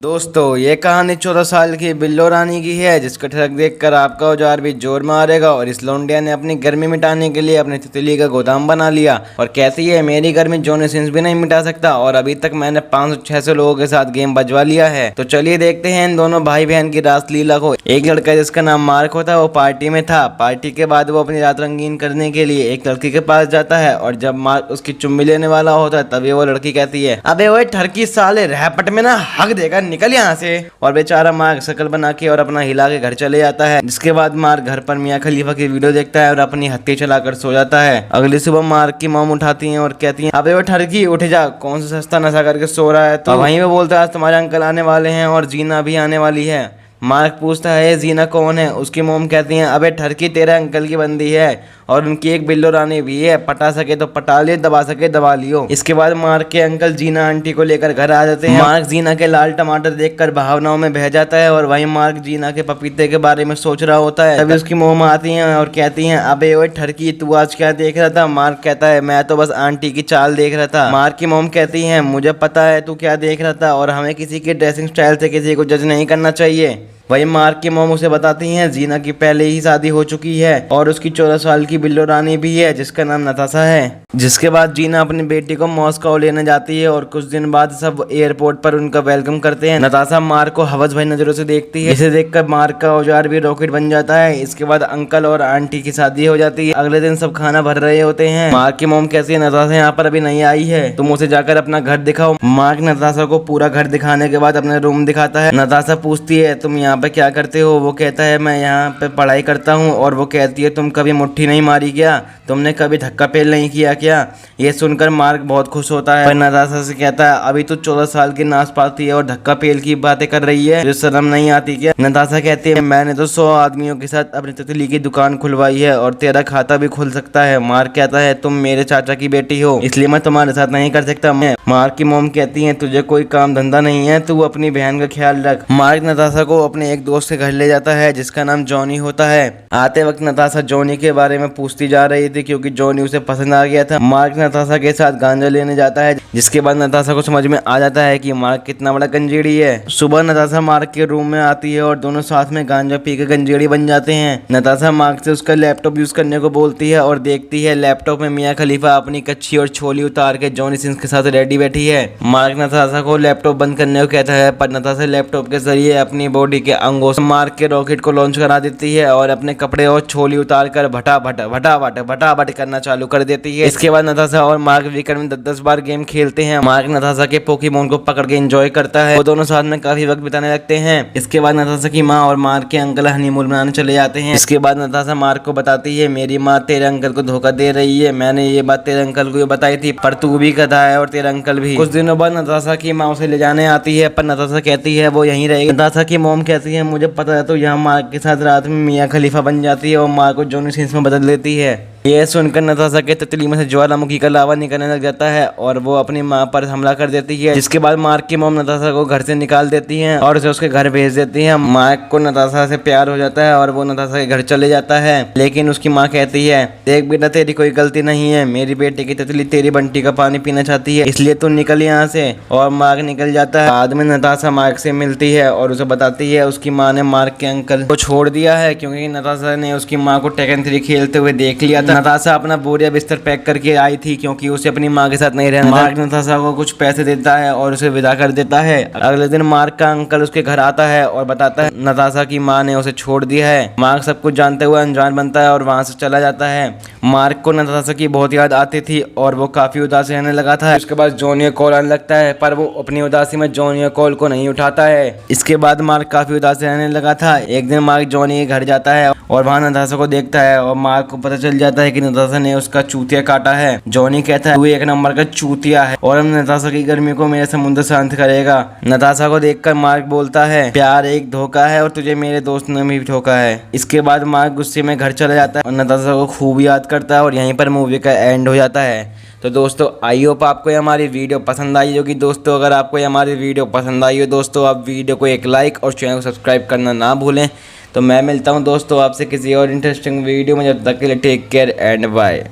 दोस्तों ये कहानी 14 साल की बिल्लो रानी की है, जिसका ट्रक देखकर आपका औजार भी जोर मारेगा। और इस लौंडिया ने अपनी गर्मी मिटाने के लिए अपनी तितली का गोदाम बना लिया और कहती है मेरी गर्मी जॉनी सिंस भी नहीं मिटा सकता। और अभी तक मैंने 500-600 लोगों के साथ गेम बजवा लिया है। तो चलिए देखते हैं इन दोनों भाई बहन की रास लीला को। एक लड़का जिसका नाम मार्क होता है वो पार्टी में था। पार्टी के बाद वो अपनी रात रंगीन करने के लिए एक लड़की के पास जाता है और जब मार्क उसकी चुम्मी लेने वाला होता है तभी वो लड़की कहती है अबे वो ठरकी साले रैपट में ना हक देगा, निकल यहाँ से। और बेचारा मार्क शकल बना के और अपना हिला के घर चले जाता है। जिसके बाद मार्क घर पर मियां खलीफा की वीडियो देखता है और अपनी हत्ती चलाकर सो जाता है। अगली सुबह मार्क की मॉम उठाती हैं और कहती हैं अबे वो ठरकी उठ जा, कौन सा सस्ता नशा करके सो रहा है। तो वहीं पे बोलता है आज तुम्हारे अंकल आने वाले हैं और जीना भी आने वाली है। मार्क पूछता है जीना कौन है। उसकी मोम कहती हैं अबे ठरकी तेरे अंकल की बंदी है और उनकी एक बिल्लो रानी भी है, पटा सके तो पटा लियो, दबा सके दबा लियो। इसके बाद मार्क के अंकल जीना आंटी को लेकर घर आ जाते हैं। मार्क जीना के लाल टमाटर देखकर भावनाओं में बह जाता है और वहीं मार्क जीना के पपीते के बारे में सोच रहा होता है। तभी उसकी मोम आती हैं और कहती हैं अबे ओए ठरकी तू आज क्या देख रहा था। मार्क कहता है मैं तो बस आंटी की चाल देख रहा था। मार्क की मोम कहती है मुझे पता है तू क्या देख रहा था और हमें किसी के ड्रेसिंग स्टाइल से किसी को जज नहीं करना चाहिए। वही मार्क की मोम उसे बताती हैं जीना की पहले ही शादी हो चुकी है और उसकी 14 साल की बिल्लो रानी भी है जिसका नाम नताशा है। जिसके बाद जीना अपनी बेटी को मॉस्को लेने जाती है और कुछ दिन बाद सब एयरपोर्ट पर उनका वेलकम करते हैं। नताशा मार्क को हवस भरी नजरों से देखती है। इसे देखकर मार्क का औजार भी रॉकेट बन जाता है। इसके बाद अंकल और आंटी की शादी हो जाती है। अगले दिन सब खाना भर रहे होते हैं। मार्क की मोम कहती है नताशा यहाँ पर अभी नहीं आई है, तुम उसे जाकर अपना घर दिखाओ। मार्क नताशा को पूरा घर दिखाने के बाद अपना रूम दिखाता है। नताशा पूछती है तुम यहाँ पे क्या करते हो। वो कहता है मैं यहाँ पे पढ़ाई करता हूँ। और वो कहती है तुम कभी मुट्ठी नहीं मारी क्या, तुमने कभी धक्का पेल नहीं किया क्या। ये सुनकर मार्क बहुत खुश होता है। पर नताशा से कहता है अभी तो 14 साल की नाशपाती है और धक्का पेल की बातें कर रही है, जो शर्म नहीं आती क्या। नताशा कहती है मैंने तो 100 आदमियों के साथ अपनी तितली की दुकान खुलवाई है और तेरा खाता भी खुल सकता है। मार्क कहता है तुम मेरे चाचा की बेटी हो इसलिए मैं तुम्हारे साथ नहीं कर सकता। मार्क की मोम कहती है तुझे कोई काम धंधा नहीं है, तू अपनी बहन का ख्याल रख। मार्क नताशा को अपने एक दोस्त के घर ले जाता है जिसका नाम जॉनी होता है। आते वक्त नताशा जॉनी के बारे में पूछती जा रही थी क्योंकि जॉनी उसे पसंद आ गया था। मार्क नताशा के साथ गांजा लेने जाता है जिसके बाद नताशा को समझ में आ जाता है कि मार्क कितना बड़ा गंजेड़ी है। सुबह नताशा मार्क के रूम में आती है और दोनों साथ में गांजा पी के गंजेड़ी बन जाते हैं। नताशा मार्क से उसका लैपटॉप यूज करने को बोलती है और देखती है लैपटॉप में मियां खलीफा अपनी कच्छी और छोली उतार के जॉनी सिंस के साथ रेडी बैठी है। मार्क नताशा को लैपटॉप बंद करने को कहता है पर नताशा लैपटॉप के जरिए अपनी बॉडी के अंगों से मार्क के रॉकेट को लॉन्च करा देती है और अपने कपड़े और छोली उतार कर भटाभट करना चालू कर देती है। इसके बाद नताशा और मार्क वीकेंड में 10 बार गेम खेलते हैं। मार्क नताशा के पोकेमोन को पकड़ के एंजॉय करता है। वो दोनों साथ में काफी वक्त बिताने लगते हैं। इसके बाद नताशा की माँ और मार्क के अंकल हनीमून मनाने चले जाते हैं। इसके बाद नताशा मार्क को बताती है मेरी माँ तेरे अंकल को धोखा दे रही है, मैंने ये बात तेरे अंकल को बताई थी पर तू भी गधा है और तेरा अंकल भी। कुछ दिनों बाद नताशा की माँ उसे ले जाने आती है पर नताशा कहती है वो यहीं रहेगी। नताशा की मोम कहती है मुझे पता है तो यहाँ मार्क के साथ रात में मियां खलीफा बन जाती है और मार्क को जॉनी सिंस में बदल देती है। यह सुनकर नताशा के तितली में से ज्वालामुखी का लावा निकलने लग जाता है और वो अपनी माँ पर हमला कर देती है। जिसके बाद मार्क की मोम नताशा को घर से निकाल देती है और उसे उसके घर भेज देती है। मार्क को नताशा से प्यार हो जाता है और वो नताशा के घर चले जाता है। लेकिन उसकी माँ कहती है देख बेटा तेरी कोई गलती नहीं है, मेरी बेटी की तितली तेरी बंटी का पानी पीना चाहती है इसलिए तू निकल यहाँ से। और मार्क निकल जाता है। बाद में नताशा मार्क से मिलती है और उसे बताती है उसकी माँ ने मार्क के अंकल को छोड़ दिया है क्योंकि नताशा ने उसकी माँ को टेकन 3 खेलते हुए देख लिया था। नताशा अपना बोरिया बिस्तर पैक करके आई थी क्योंकि उसे अपनी माँ के साथ नहीं रहना। मार्क नताशा को कुछ पैसे देता है और उसे विदा कर देता है। अगले दिन मार्क का अंकल उसके घर आता है और बताता है नताशा की माँ ने उसे छोड़ दिया है। मार्क सब कुछ जानते हुए अनजान बनता है और वहां से चला जाता है। मार्क को नताशा की बहुत याद आती थी और वो काफी उदास रहने लगा था। उसके बाद जॉनी का कॉल आने लगता है पर वो अपनी उदासी में जॉनी का कॉल को नहीं उठाता है। इसके बाद मार्क काफी उदास रहने लगा था। एक दिन मार्क जॉनी के घर जाता है और वहाँ नताशा को देखता है और मार्क को पता चल जाता है कि नताशा ने उसका चूतिया काटा है। जॉनी कहता है तू एक नंबर का चूतिया है और हम नताशा की गर्मी को मेरे समुद्र शांत करेगा। नताशा को देखकर मार्क बोलता है प्यार एक धोखा है और तुझे मेरे दोस्त ने भी धोखा है। इसके बाद मार्क गुस्से में घर चला जाता है और नताशा को खूब याद करता है और यहीं पर मूवी का एंड हो जाता है। तो दोस्तों आई होप आपको ये हमारी वीडियो पसंद आई होगी। दोस्तों अगर आपको ये हमारी वीडियो पसंद आई हो दोस्तों आप वीडियो को एक लाइक और चैनल को सब्सक्राइब करना ना भूलें। तो मैं मिलता हूँ दोस्तों आपसे किसी और इंटरेस्टिंग वीडियो में, जब तक के लिए टेक केयर एंड बाय।